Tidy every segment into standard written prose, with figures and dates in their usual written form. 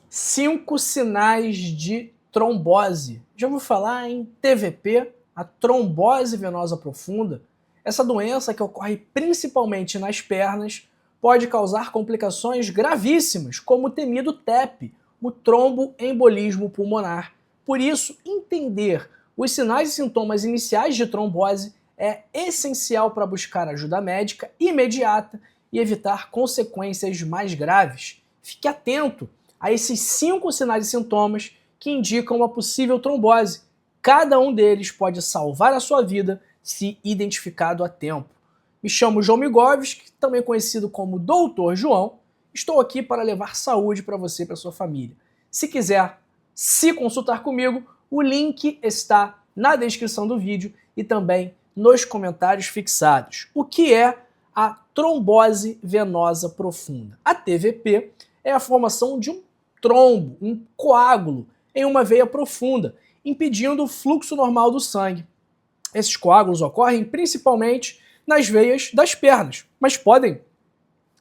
5 sinais de trombose. Já ouviu falar em TVP, a trombose venosa profunda? Essa doença, que ocorre principalmente nas pernas, pode causar complicações gravíssimas, como o temido TEP, o tromboembolismo pulmonar. Por isso, entender os sinais e sintomas iniciais de trombose é essencial para buscar ajuda médica imediata e evitar consequências mais graves. Fique atento a esses 5 sinais e sintomas que indicam uma possível trombose. Cada um deles pode salvar a sua vida se identificado a tempo. Me chamo João Migovski, também conhecido como Doutor João. Estou aqui para levar saúde para você e para sua família. Se quiser se consultar comigo, o link está na descrição do vídeo e também nos comentários fixados. O que é a trombose venosa profunda? A TVP é a formação de um trombo, um coágulo em uma veia profunda, impedindo o fluxo normal do sangue. Esses coágulos ocorrem principalmente nas veias das pernas, mas podem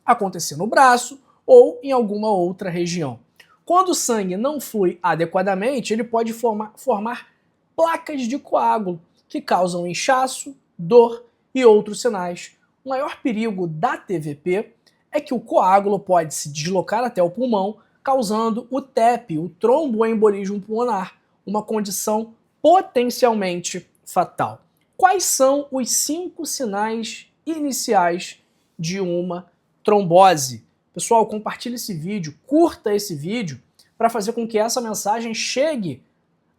acontecer no braço ou em alguma outra região. Quando o sangue não flui adequadamente, ele pode formar placas de coágulo que causam inchaço, dor e outros sinais. O maior perigo da TVP é que o coágulo pode se deslocar até o pulmão, causando o TEP, o tromboembolismo pulmonar, uma condição potencialmente fatal. Quais são os 5 sinais iniciais de uma trombose? Pessoal, compartilhe esse vídeo, curta esse vídeo para fazer com que essa mensagem chegue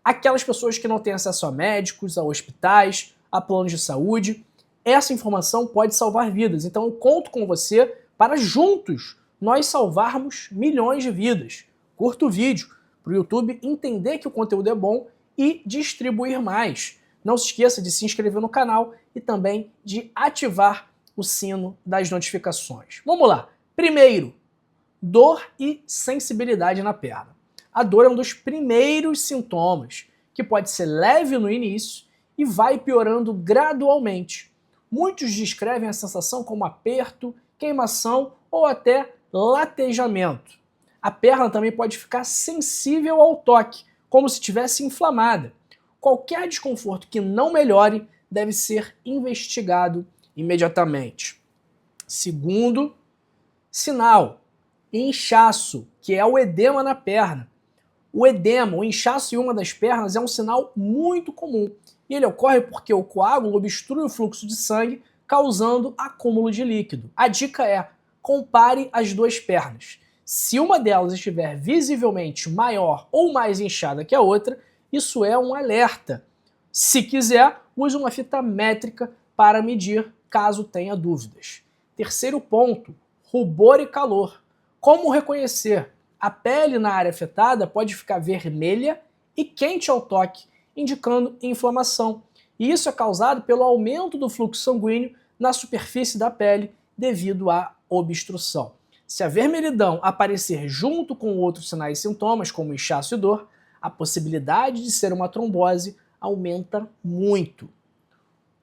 àquelas pessoas que não têm acesso a médicos, a hospitais, a planos de saúde. Essa informação pode salvar vidas, então eu conto com você para juntos nós salvarmos milhões de vidas. Curta o vídeo para o YouTube entender que o conteúdo é bom e distribuir mais. Não se esqueça de se inscrever no canal e também de ativar o sino das notificações. Vamos lá. Primeiro, dor e sensibilidade na perna. A dor é um dos primeiros sintomas, que pode ser leve no início e vai piorando gradualmente. Muitos descrevem a sensação como aperto, queimação ou até latejamento. A perna também pode ficar sensível ao toque, como se estivesse inflamada. Qualquer desconforto que não melhore deve ser investigado imediatamente. Segundo sinal, inchaço, que é o edema na perna. O edema, o inchaço em uma das pernas é um sinal muito comum e ele ocorre porque o coágulo obstrui o fluxo de sangue, causando acúmulo de líquido. A dica é: compare as duas pernas. Se uma delas estiver visivelmente maior ou mais inchada que a outra, isso é um alerta. Se quiser, use uma fita métrica para medir, caso tenha dúvidas. Terceiro ponto, rubor e calor. Como reconhecer? A pele na área afetada pode ficar vermelha e quente ao toque, indicando inflamação. E isso é causado pelo aumento do fluxo sanguíneo na superfície da pele devido à obstrução. Se a vermelhidão aparecer junto com outros sinais e sintomas, como inchaço e dor, a possibilidade de ser uma trombose aumenta muito.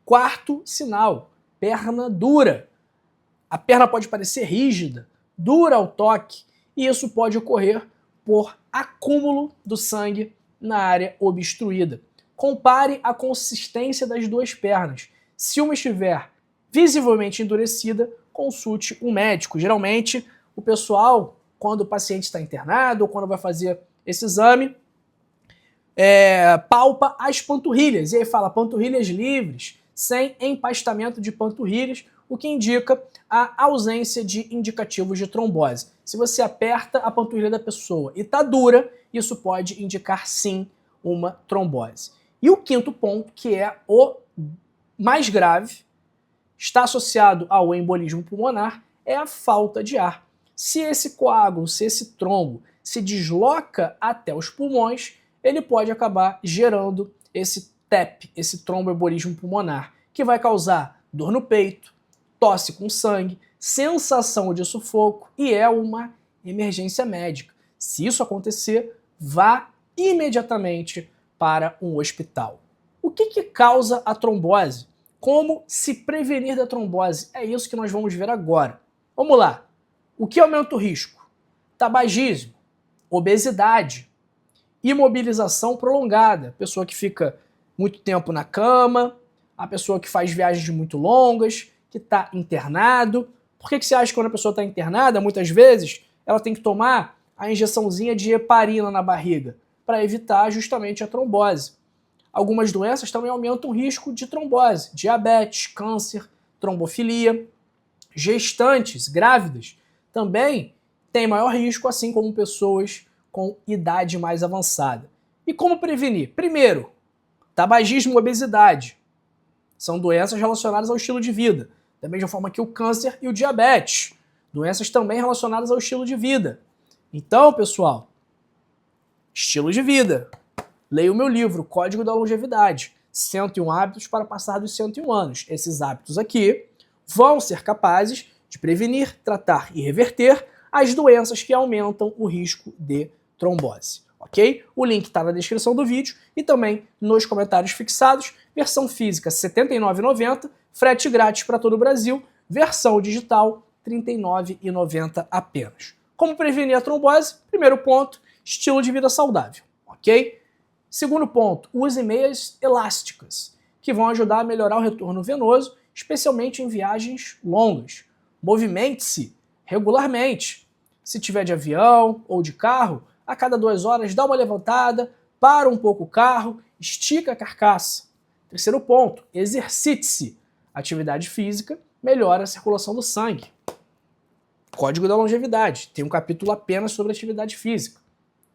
Quarto sinal, perna dura. A perna pode parecer rígida, dura ao toque, e isso pode ocorrer por acúmulo do sangue na área obstruída. Compare a consistência das duas pernas. Se uma estiver visivelmente endurecida, consulte um médico. Geralmente, o pessoal, quando o paciente está internado ou quando vai fazer esse exame, palpa as panturrilhas. E aí fala panturrilhas livres, sem empastamento de panturrilhas, o que indica a ausência de indicativos de trombose. Se você aperta a panturrilha da pessoa e está dura, isso pode indicar sim uma trombose. E o quinto ponto, que é o mais grave, está associado ao embolismo pulmonar, é a falta de ar. Se esse coágulo, se esse trombo se desloca até os pulmões, ele pode acabar gerando esse TEP, esse tromboembolismo pulmonar, que vai causar dor no peito, tosse com sangue, sensação de sufoco e é uma emergência médica. Se isso acontecer, vá imediatamente para um hospital. O que causa a trombose? Como se prevenir da trombose? É isso que nós vamos ver agora. Vamos lá. O que aumenta o risco? Tabagismo, obesidade, imobilização prolongada, pessoa que fica muito tempo na cama, a pessoa que faz viagens muito longas, que está internado. Por que você acha que quando a pessoa está internada, muitas vezes, ela tem que tomar a injeçãozinha de heparina na barriga, para evitar justamente a trombose? Algumas doenças também aumentam o risco de trombose, diabetes, câncer, trombofilia. Gestantes, grávidas, também têm maior risco, assim como pessoas com idade mais avançada. E como prevenir? Primeiro, tabagismo e obesidade. São doenças relacionadas ao estilo de vida. Da mesma forma que o câncer e o diabetes. Doenças também relacionadas ao estilo de vida. Então, pessoal, estilo de vida. Leia o meu livro, Código da Longevidade. 101 hábitos para passar dos 101 anos. Esses hábitos aqui vão ser capazes de prevenir, tratar e reverter as doenças que aumentam o risco de trombose. Ok? O link está na descrição do vídeo e também nos comentários fixados. Versão física R$ 79,90, frete grátis para todo o Brasil. Versão digital R$ 39,90 apenas. Como prevenir a trombose? Primeiro ponto, estilo de vida saudável. Ok? Segundo ponto, use meias elásticas, que vão ajudar a melhorar o retorno venoso, especialmente em viagens longas. Movimente-se regularmente. Se tiver de avião ou de carro, a cada 2 horas dá uma levantada, para um pouco o carro, estica a carcaça. Terceiro ponto, exercite-se. Atividade física melhora a circulação do sangue. Código da Longevidade, tem um capítulo apenas sobre atividade física.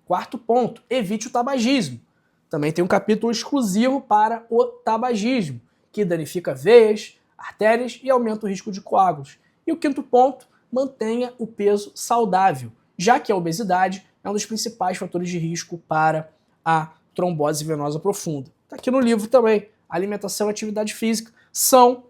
Quarto ponto, evite o tabagismo. Também tem um capítulo exclusivo para o tabagismo, que danifica veias, artérias e aumenta o risco de coágulos. E o quinto ponto, mantenha o peso saudável, já que a obesidade é um dos principais fatores de risco para a trombose venosa profunda. Está aqui no livro também. Alimentação e atividade física são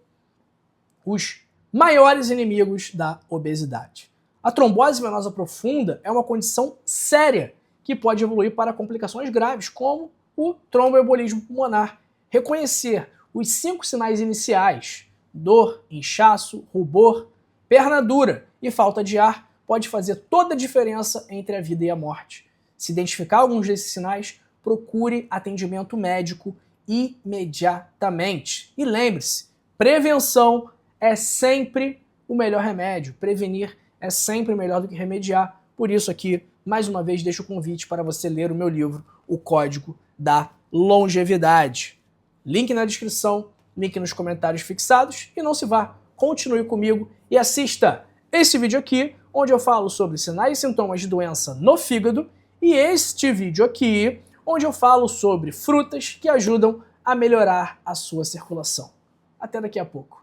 os maiores inimigos da obesidade. A trombose venosa profunda é uma condição séria que pode evoluir para complicações graves, como o tromboembolismo pulmonar. Reconhecer os 5 sinais iniciais, dor, inchaço, rubor, perna dura e falta de ar, pode fazer toda a diferença entre a vida e a morte. Se identificar alguns desses sinais, procure atendimento médico imediatamente. E lembre-se, prevenção é sempre o melhor remédio. Prevenir é sempre melhor do que remediar. Por isso aqui, mais uma vez, deixo o convite para você ler o meu livro, O Código da Longevidade. Link na descrição, link nos comentários fixados. E não se vá, continue comigo e assista esse vídeo aqui, onde eu falo sobre sinais e sintomas de doença no fígado, e este vídeo aqui, onde eu falo sobre frutas que ajudam a melhorar a sua circulação. Até daqui a pouco.